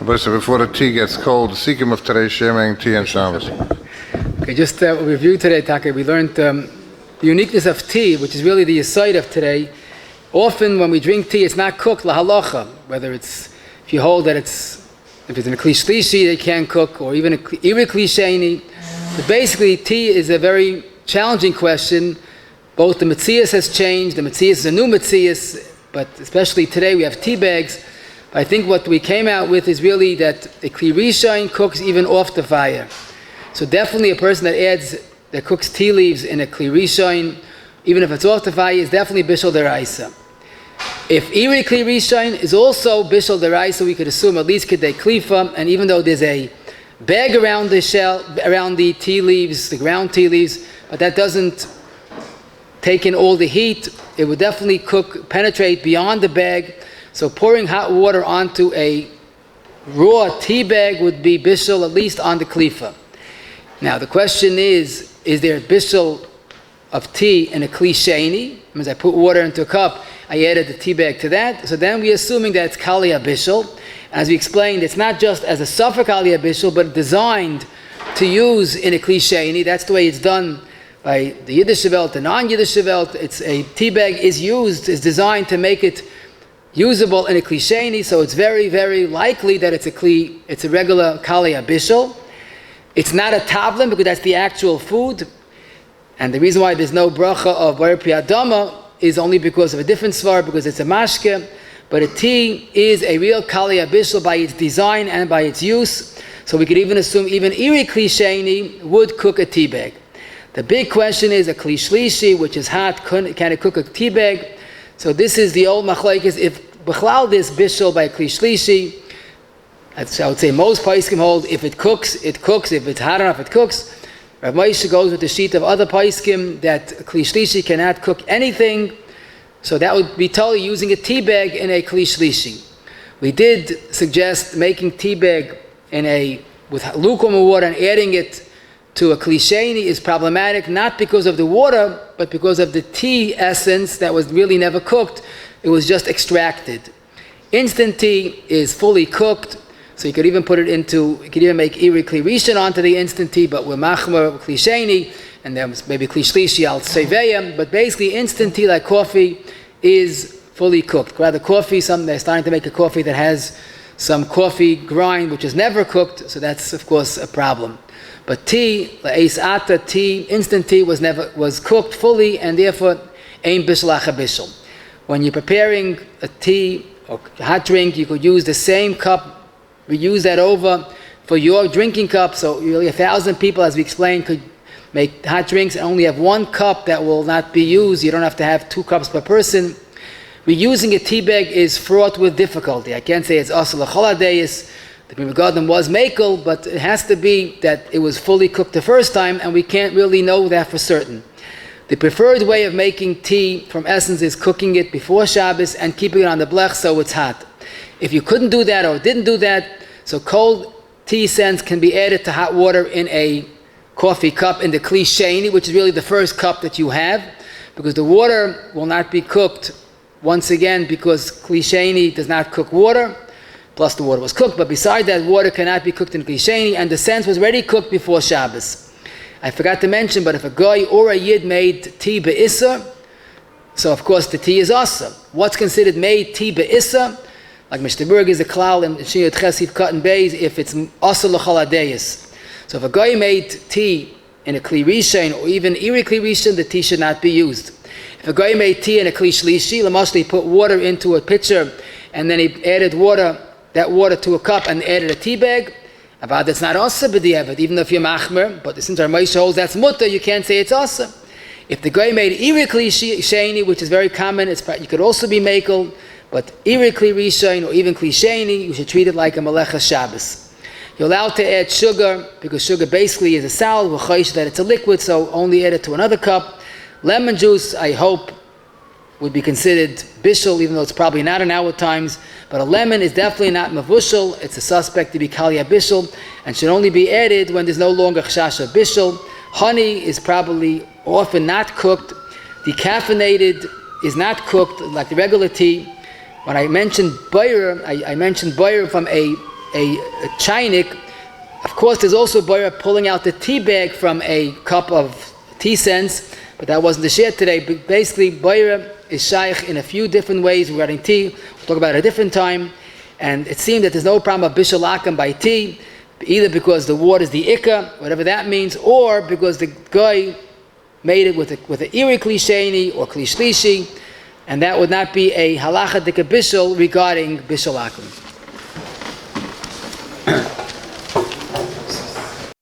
So before the tea gets cold, the sikkim of today's sharing tea and Shabbos. Okay, just review today, Taka. We learned the uniqueness of tea, which is really the aside of today. Often when we drink tea, it's not cooked la halacha. Whether it's, if you hold that if it's in a kli shlishi, they can't cook, or even a iri kli sheni. But basically, tea is a very challenging question. Both the metzias has changed. The metzias is a new metzias, but especially today we have tea bags. I think what we came out with is really that a kli rishon cooks even off the fire. So definitely a person that cooks tea leaves in a kli rishon, even if it's off the fire, is definitely bishul deraisa. If iri kli rishon is also bishul deraisa, we could assume at least kedei klifa, and even though there's a bag around the shell, around the tea leaves, the ground tea leaves, but that doesn't take in all the heat, it would definitely penetrate beyond the bag. So pouring hot water onto a raw tea bag would be bishul, at least on the klifa. Now the question is there bishul of tea in a kli sheni? Means I put water into a cup, I added the tea bag to that, so then we're assuming that it's kaliyah bishul. As we explained, it's not just as a suffer kaliyah bishul, but designed to use in a kli sheni. That's the way it's done by the Yiddish Welt, the non-Yiddish Welt. It's a tea bag is designed to make it usable in a kli sheni, so it's very, very likely that it's a regular kaliyah bishul. It's not a tavlin because that's the actual food, and the reason why there's no bracha of bar priyadama is only because of a different svar, because it's a mashke, but a tea is a real kaliyah bishul by its design and by its use, so we could even assume even iri kli sheni would cook a tea bag. The big question is a kli shlishi, which is hot, can it cook a tea bag? So this is the old machlokes. If b'chlal this bishul by kli shlishi, I would say most paiskim hold if it cooks, it cooks. If it's hot enough, it cooks. Rav Moshe goes with the sheet of other paiskim that kli shlishi cannot cook anything. So that would be totally using a tea bag in a kli shlishi. We did suggest making tea bag with lukewarm water and adding it to a kli sheni is problematic, not because of the water, but because of the tea essence that was really never cooked. It was just extracted. Instant tea is fully cooked, so you could even make iri kli rishon onto the instant tea, but with machmer kli sheni, and then maybe kli shlishi al seveya. But basically, instant tea like coffee is fully cooked. Rather, coffee, they're starting to make a coffee that has some coffee grind which is never cooked, so that's of course a problem. But tea, instant tea was cooked fully, and therefore ein bishul acha bishul. When you're preparing a tea or hot drink, you could use the same cup, reuse that over for your drinking cup. So really 1,000 people, as we explained, could make hot drinks and only have one cup that will not be used. You don't have to have 2 cups per person. Reusing a tea bag is fraught with difficulty. I can't say it's asur l'chol hadayis. The Pri Megadim was makel, but it has to be that it was fully cooked the first time, and we can't really know that for certain. The preferred way of making tea from essence is cooking it before Shabbos and keeping it on the blech so it's hot. If you couldn't do that or didn't do that, so cold tea scents can be added to hot water in a coffee cup in the kli sheni, which is really the first cup that you have, because the water will not be cooked once again, because kli sheni does not cook water. Plus the water was cooked, but beside that, water cannot be cooked in kli sheni, and the sense was already cooked before Shabbos. I forgot to mention, but if a guy or a yid made tea be'issa, so of course the tea is asa. What's considered made tea be'issa? Like Mr. Berg is a klal in Shiyot Chesiv Cut and Beis, if it's asa l'chol hadayis. So if a guy made tea in a kli rishon or even iri kli rishon, the tea should not be used. If a guy made tea in a kli shlishi, lamashli, he put water into a pitcher and then he added that water to a cup and added a tea bag, about that's not asa b'diavad, even if you're machmer, but since our Moshe holds that's mutter, you can't say it's asa. If the guy made iri kli sheni, which is very common, you could also be makel, but iri kli rishon or even kli sheni, you should treat it like a melecha Shabbos. You're allowed to add sugar, because sugar basically is a salad, that it's a liquid, so only add it to another cup. Lemon juice, I hope, would be considered bishul, even though it's probably not in our times. But a lemon is definitely not mavushal. It's a suspect to be kaliyah bishul, and should only be added when there's no longer chashash of bishul. Honey is probably often not cooked. Decaffeinated is not cooked like the regular tea. When I mentioned boyer, I mentioned boyer from a a chaynik. Of course, there's also boira pulling out the tea bag from a cup of tea cents, but that wasn't the share today. But basically, boira is shaykh in a few different ways regarding tea. We'll talk about it at a different time. And it seemed that there's no problem of bishul akum by tea, either because the water is the ikka, whatever that means, or because the guy made it with an iri klisheni or klishlishi, and that would not be a halacha dika bishul regarding bishul akum.